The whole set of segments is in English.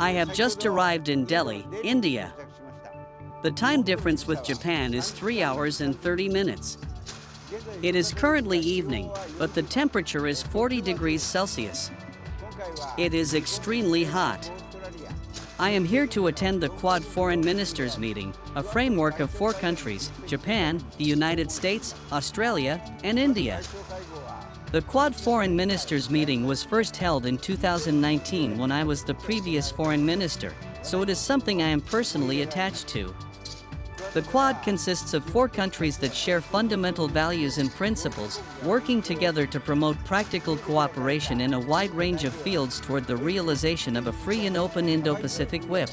I have just arrived in Delhi, India. The time difference with Japan is 3 hours and 30 minutes. It is currently evening, but the temperature is 40 degrees Celsius. It is extremely hot. I am here to attend the Quad Foreign Ministers meeting, a framework of 4 countries: Japan, the United States, Australia, and India. The Quad Foreign Ministers meeting was first held in 2019 when I was the previous foreign minister, so it is something I am personally attached to. The Quad consists of 4 countries that share fundamental values and principles, working together to promote practical cooperation in a wide range of fields toward the realization of a free and open Indo-Pacific WIP.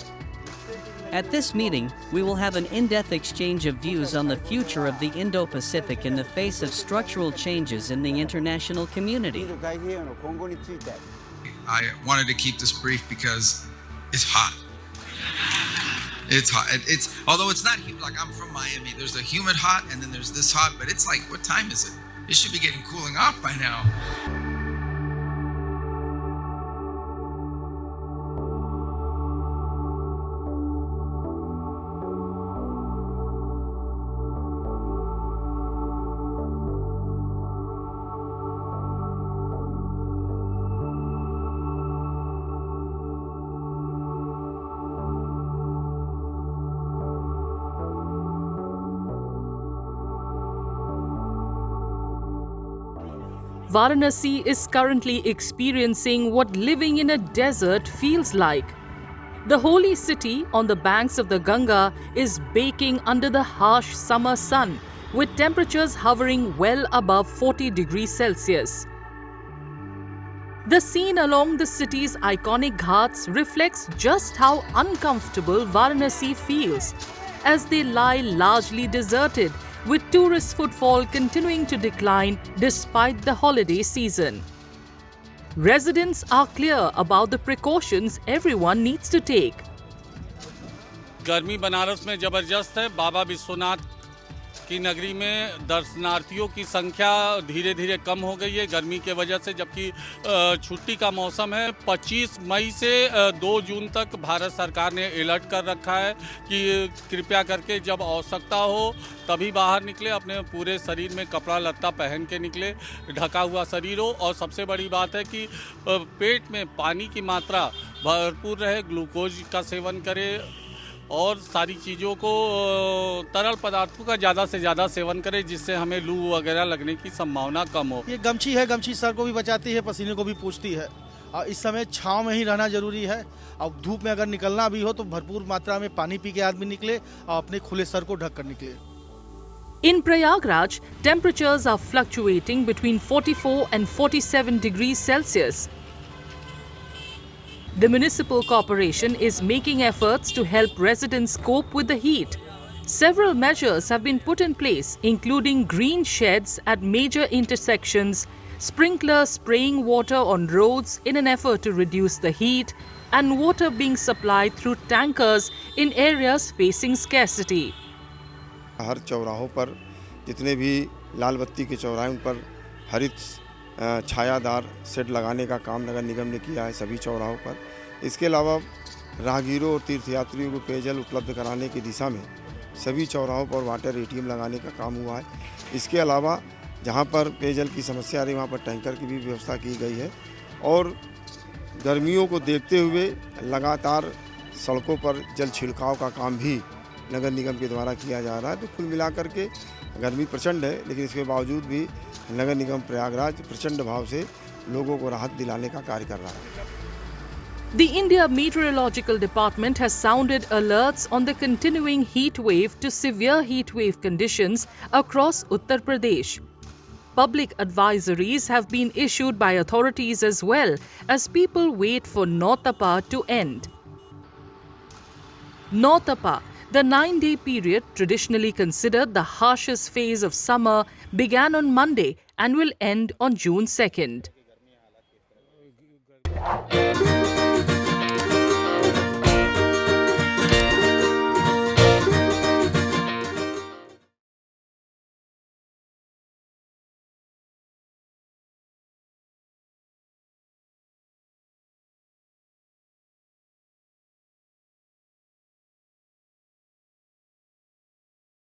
At this meeting, we will have an in-depth exchange of views on the future of the Indo-Pacific in the face of structural changes in the international community. I wanted to keep this brief because it's hot. It's hot. Although it's not like I'm from Miami. There's the humid hot and then there's this hot, but it's like, what time is it? It should be getting cooling off by now. Varanasi is currently experiencing what living in a desert feels like. The holy city on the banks of the Ganga is baking under the harsh summer sun, with temperatures hovering well above 40 degrees Celsius. The scene along the city's iconic ghats reflects just how uncomfortable Varanasi feels, as they lie largely deserted, with tourist footfall continuing to decline despite the holiday season. Residents are clear about the precautions everyone needs to take. गर्मी बनारस में जबरदस्त है। बाबा विश्वनाथ की नगरी में दर्शनार्थियों की संख्या धीरे धीरे कम हो गई है गर्मी के वजह से, जबकि छुट्टी का मौसम है। 25 मई से 2 जून तक भारत सरकार ने अलर्ट कर रखा है कि कृपया करके जब आवश्यकता हो तभी बाहर निकले, अपने पूरे शरीर में कपड़ा लत्ता पहन के निकले, ढका हुआ शरीर हो, और सबसे बड़ी बात है कि पेट में पानी की मात्रा भरपूर रहे, ग्लूकोज का सेवन करें और सारी चीज़ों को, तरल पदार्थों का ज़्यादा से ज़्यादा सेवन करें, जिससे हमें लू वगैरह लगने की संभावना कम हो। ये गमछी है, गमछी सर को भी बचाती है, पसीने को भी पूछती है, और इस समय छांव में ही रहना जरूरी है। और धूप में अगर निकलना भी हो तो भरपूर मात्रा में पानी पी के आदमी निकले और अपने खुले सर को ढक कर निकले। In Prayagraj, temperatures are fluctuating between 44 and 47 degrees Celsius. The municipal corporation is making efforts to help residents cope with the heat. Several measures have been put in place, including green sheds at major intersections, sprinklers spraying water on roads in an effort to reduce the heat, and water being supplied through tankers in areas facing scarcity. हर चौराहों पर जितने भी लाल बत्ती के चौराहे उन पर हरित छायादार शेड लगाने का काम नगर निगम ने किया है सभी चौराहों पर। इसके अलावा राहगीरों और तीर्थयात्रियों को पेयजल उपलब्ध कराने की दिशा में सभी चौराहों पर वाटर एटीएम लगाने का काम हुआ है। इसके अलावा जहां पर पेयजल की समस्या आ रही वहां पर टैंकर की भी व्यवस्था की गई है, और गर्मियों को देखते हुए लगातार सड़कों पर जल छिड़काव का काम भी नगर निगम के द्वारा किया जा रहा है। तो कुल मिलाकर के गर्मी प्रचंड है, लेकिन इसके बावजूद भी नगर निगम प्रयागराज प्रचंड भाव से लोगों को राहत दिलाने का कार्य कर रहा है। The India Meteorological Department has sounded alerts on the continuing heat wave to severe heat wave conditions across Uttar Pradesh. Public advisories have been issued by authorities as well as people wait for Nautapa to end. Nautapa, the 9-day period traditionally considered the harshest phase of summer, began on Monday and will end on June 2nd.